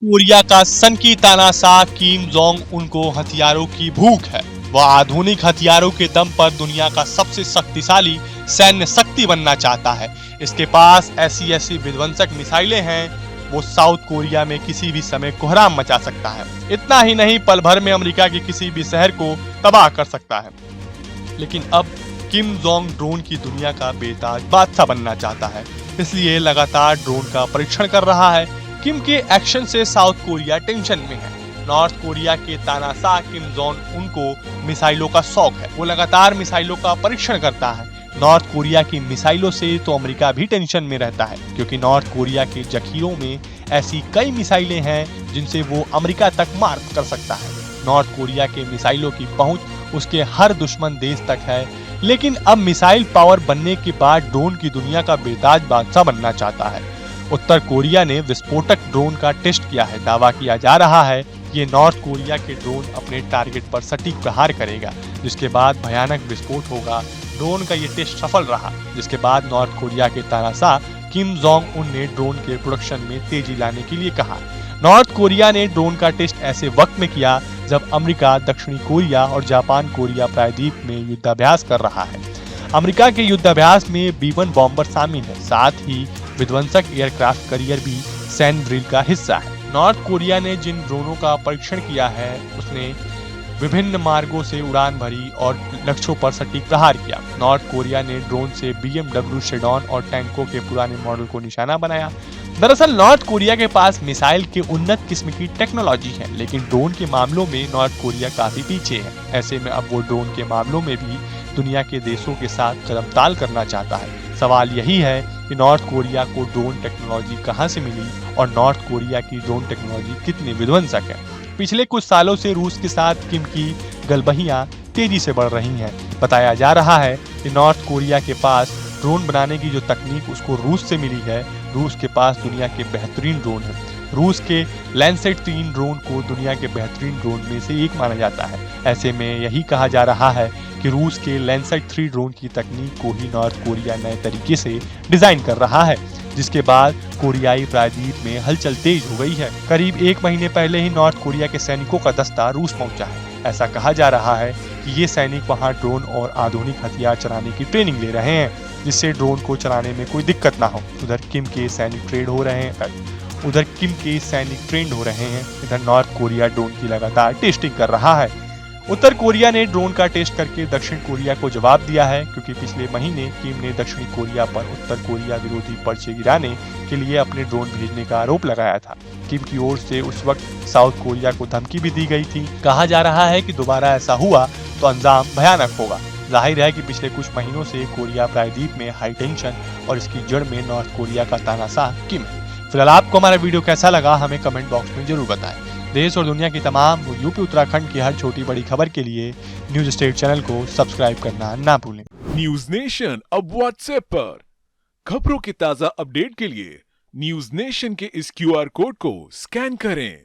Korea का सन की तानाशाह किम जोंग उनको हथियारों की भूख है। वह आधुनिक हथियारों के दम पर दुनिया का सबसे शक्तिशाली सैन्य शक्ति बनना चाहता है। इसके पास ऐसी ऐसी विध्वंसक मिसाइलें हैं, वो साउथ कोरिया में किसी भी समय कोहराम मचा सकता है। इतना ही नहीं, पल भर में अमेरिका के किसी भी शहर को तबाह कर सकता है। लेकिन अब किम जोंग ड्रोन की दुनिया का बेताज बादशाह बनना चाहता है, इसलिए लगातार ड्रोन का परीक्षण कर रहा है। किम के एक्शन से साउथ कोरिया टेंशन में है। नॉर्थ कोरिया के तानाशाह किम जोंग उनको मिसाइलों का शौक है। वो लगातार मिसाइलों का परीक्षण करता है। नॉर्थ कोरिया की मिसाइलों से तो अमेरिका भी टेंशन में रहता है, क्योंकि नॉर्थ कोरिया के जखीरों में ऐसी कई मिसाइलें हैं जिनसे वो अमेरिका तक मार कर सकता है। नॉर्थ कोरिया के मिसाइलों की पहुंच उसके हर दुश्मन देश तक है। लेकिन अब मिसाइल पावर बनने के बाद ड्रोन की दुनिया का बेताज बादशाह बनना चाहता है। उत्तर कोरिया ने विस्फोटक ड्रोन का टेस्ट किया है। दावा किया जा रहा है ये नॉर्थ कोरिया के ड्रोन अपने टारगेट पर सटीक प्रहार करेगा, जिसके बाद भयानक विस्फोट होगा। ड्रोन का ये टेस्ट सफल रहा, जिसके बाद नॉर्थ कोरिया के तानाशाह किम जोंग उन ने ड्रोन के प्रोडक्शन में तेजी लाने के लिए कहा। नॉर्थ कोरिया ने ड्रोन का टेस्ट ऐसे वक्त में किया जब अमेरिका, दक्षिणी कोरिया और जापान कोरिया प्रायद्वीप में युद्धाभ्यास कर रहा है। अमेरिका के युद्धाभ्यास में B-1 बॉम्बर शामिल है। साथ ही विध्वंसक एयरक्राफ्ट कैरियर भी सैन्य ड्रिल का हिस्सा है। नॉर्थ कोरिया ने जिन ड्रोनों का परीक्षण किया है, उसने विभिन्न मार्गों से उड़ान भरी और लक्ष्यों पर सटीक प्रहार किया। नॉर्थ कोरिया ने ड्रोन से BMW शेडॉन और टैंकों के पुराने मॉडल को निशाना बनाया। दरअसल नॉर्थ कोरिया के पास मिसाइल के उन्नत किस्म की टेक्नोलॉजी है, लेकिन ड्रोन के मामलों में नॉर्थ कोरिया काफी पीछे है। ऐसे में अब वो ड्रोन के मामलों में भी दुनिया के देशों के साथ कदम ताल करना चाहता है। सवाल यही है कि नॉर्थ कोरिया को ड्रोन टेक्नोलॉजी कहां से मिली और नॉर्थ कोरिया की ड्रोन टेक्नोलॉजी कितनी विध्वंसक है। पिछले कुछ सालों से रूस के साथ किम की गलबहियां तेजी से बढ़ रही हैं। बताया जा रहा है कि नॉर्थ कोरिया के पास ड्रोन बनाने की जो तकनीक उसको रूस से मिली है। रूस के पास दुनिया के बेहतरीन ड्रोन है। रूस के लैंडसेट 3 ड्रोन को दुनिया के बेहतरीन ड्रोन में से एक माना जाता है। ऐसे में यही कहा जा रहा है कि रूस के लैंडसेट 3 ड्रोन की तकनीक को ही नॉर्थ कोरिया नए तरीके से डिजाइन कर रहा है, जिसके बाद कोरियाई प्रायद्वीप में हलचल तेज हो गई है। करीब 1 महीने पहले ही नॉर्थ कोरिया के सैनिकों का दस्ता रूस पहुंचा है। ऐसा कहा जा रहा है कि ये सैनिक वहां ड्रोन और आधुनिक हथियार चलाने की ट्रेनिंग ले रहे हैं, जिससे ड्रोन को चलाने में कोई दिक्कत ना हो। उधर किम के सैनिक ट्रेंड हो रहे हैं। इधर नॉर्थ कोरिया ड्रोन की लगातार टेस्टिंग कर रहा है। उत्तर कोरिया ने ड्रोन का टेस्ट करके दक्षिण कोरिया को जवाब दिया है, क्योंकि पिछले महीने किम ने दक्षिणी कोरिया पर उत्तर कोरिया विरोधी पर्चे गिराने के लिए अपने ड्रोन भेजने का आरोप लगाया था। किम की ओर से उस वक्त साउथ कोरिया को धमकी भी दी गई थी। कहा जा रहा है कि दोबारा ऐसा हुआ तो अंजाम भयानक होगा। जाहिर है कि पिछले कुछ महीनों से कोरिया प्रायद्वीप में हाई टेंशन और इसकी जड़ में नॉर्थ कोरिया का तानाशाह किम है। फिलहाल आपको हमारा वीडियो कैसा लगा हमें कमेंट बॉक्स में जरूर बताएं। देश और दुनिया की तमाम यूपी उत्तराखंड की हर छोटी बड़ी खबर के लिए न्यूज स्टेट चैनल को सब्सक्राइब करना ना भूलें। न्यूज नेशन अब व्हाट्सएप पर खबरों की ताजा अपडेट के लिए न्यूज नेशन के इस QR कोड को स्कैन करें।